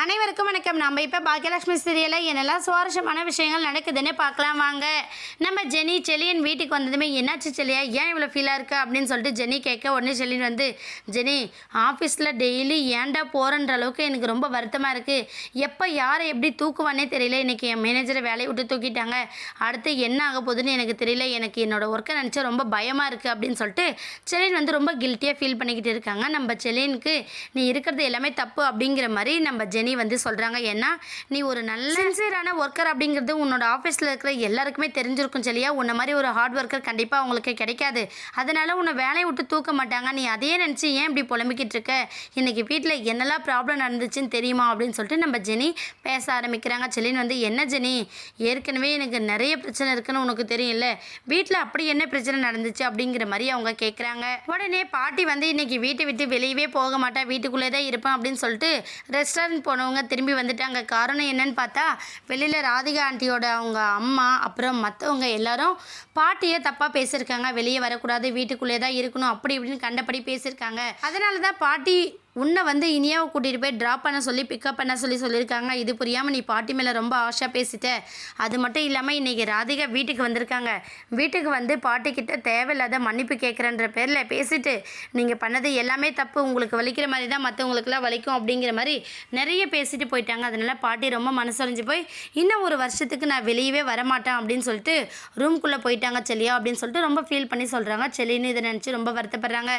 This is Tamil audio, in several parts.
அனைவருக்கும் வணக்கம். நம்ம இப்போ பாக்கியலட்சுமி சீரியலில் என்னெல்லாம் சுவாரஸ்யமான விஷயங்கள் நடக்குதுன்னு பார்க்கலாம் வாங்க. நம்ம ஜெனி செலியன் வீட்டுக்கு வந்ததுமே என்னாச்சு செலியா, ஏன் இவ்வளோ ஃபீலாக இருக்கு அப்படின்னு சொல்லிட்டு ஜெனி கேட்க உடனே செலியன் வந்து, ஜெனி ஆஃபீஸில் டெய்லி ஏன்டா போகிறன்ற அளவுக்கு எனக்கு ரொம்ப வருத்தமாக இருக்குது. எப்போ யாரை எப்படி தூக்குவானே தெரியல. இன்றைக்கி என் மேனேஜரை வேலையை விட்டு தூக்கிட்டாங்க. அடுத்து என்ன ஆக போகுதுன்னு எனக்கு தெரியல. எனக்கு என்னோடய ஒர்க்கை நினச்சா ரொம்ப பயமாக இருக்குது அப்படின்னு சொல்லிட்டு செலியன் வந்து ரொம்ப கில்ட்டியாக ஃபீல் பண்ணிக்கிட்டு இருக்காங்க. நம்ம செலியனுக்கு நீ இருக்கிறது எல்லாமே தப்பு அப்படிங்கிற மாதிரி நம்ம ஜெனி வந்து சொல்கிறாங்க. ஏன்னா நீ ஒரு நல்ல சின்சியரான ஒர்க்கர் அப்படிங்கிறது உன்னோட ஆஃபீஸில் இருக்கிற எல்லாருக்குமே தெரிஞ்சிருக்கும் சரியா. உன்ன மாதிரி ஒரு ஹார்ட் ஒர்க்கர் கண்டிப்பாக அவங்களுக்கு கிடைக்காது. அதனால் உன்னை வேலையை விட்டு தூக்க மாட்டாங்க. நீ அதையே நினச்சி ஏன் இப்படி புலம்பிக்கிட்டு இருக்க? இன்றைக்கி வீட்டில் என்னெல்லாம் ப்ராப்ளம் நடந்துச்சுன்னு தெரியுமா அப்படின்னு சொல்லிட்டு நம்ம ஜெனி பேச ஆரம்பிக்கிறாங்க. செலின் வந்து, என்ன ஜெனி, ஏற்கனவே எனக்கு நிறைய பிரச்சனை இருக்குன்னு உனக்கு தெரியல, வீட்டில் அப்படி என்ன பிரச்சனை நடந்துச்சு அப்படிங்கிற மாதிரி அவங்க கேட்குறாங்க. உடனே பாட்டி வந்து இன்றைக்கி வீட்டை விட்டு வெளியவே போக மாட்டேன், வீட்டுக்குள்ளே தான் இருப்பேன் அப்படின்னு சொல்லிட்டு ரெஸ்டாரண்ட் போனவங்க திரும்பி வந்துட்டாங்க. காரணம் என்னன்னு பார்த்தா, வெளியில் ராதிகா ஆண்டியோட அவங்க அம்மா அப்புறம் மற்றவங்க எல்லாரும் பாட்டியை தப்பாக பேசியிருக்காங்க. வெளியே வரக்கூடாது, வீட்டுக்குள்ளே தான் இருக்கணும் அப்படி இப்படின்னு கண்டபடி பேசியிருக்காங்க. அதனால தான் பாட்டி உன்னை வந்து இனியாவை கூட்டிகிட்டு போய் ட்ராப் பண்ண சொல்லி பிக்கப் பண்ண சொல்லியிருக்காங்க. இது புரியாமல் நீ பாட்டி மேலே ரொம்ப ஆஷாக பேசிட்ட. அது மட்டும் இல்லாமல் இன்றைக்கி ராதிகா வீட்டுக்கு வந்திருக்காங்க. வீட்டுக்கு வந்து பாட்டிக்கிட்ட தேவையில்லாத மன்னிப்பு கேட்குறன்ற பேரில் பேசிட்டு, நீங்கள் பண்ணது எல்லாமே தப்பு, உங்களுக்கு வலிக்கிற மாதிரி தான் மற்றவங்களுக்குலாம் வலிக்கும் அப்படிங்கிற மாதிரி நிறைய பேசிட்டு போயிட்டாங்க. அதனால் பாட்டி ரொம்ப மனசொழிஞ்சு போய் இன்னும் ஒரு வருஷத்துக்கு நான் வெளியவே வரமாட்டேன் அப்படின்னு சொல்லிட்டு ரூம்குள்ளே போயிட்டாங்க செல்லியா அப்படின்னு சொல்லிட்டு ரொம்ப ஃபீல் பண்ணி சொல்கிறாங்க. செல்லின்னு இதை நினச்சி ரொம்ப வருத்தப்படுறாங்க.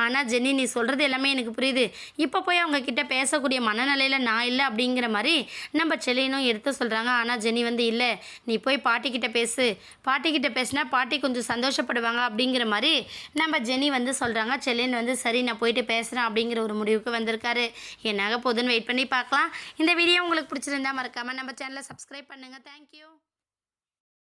ஆனால் ஜெனி, நீ சொல்கிறது எல்லாமே எனக்கு புரியுது. இப்போ போய் அவங்க கிட்ட பேசக்கூடிய மனநிலையில் நான் இல்லை அப்படிங்கிற மாதிரி நம்ம செலியனும் எடுத்து சொல்கிறாங்க. ஆனால் ஜெனி வந்து, இல்லை, நீ போய் பாட்டிக்கிட்ட பேசு, பாட்டிக்கிட்ட பேசினா பாட்டி கொஞ்சம் சந்தோஷப்படுவாங்க அப்படிங்கிற மாதிரி நம்ம ஜெனி வந்து சொல்கிறாங்க. செலியன் வந்து, சரி நான் போயிட்டு பேசுகிறேன் அப்படிங்கிற ஒரு முடிவுக்கு வந்திருக்காரு. என்னாக போதுன்னு வெயிட் பண்ணி பார்க்கலாம். இந்த வீடியோ உங்களுக்கு பிடிச்சிருந்தா மறக்காமல் நம்ம சேனலை சப்ஸ்கிரைப் பண்ணுங்கள். தேங்க்யூ.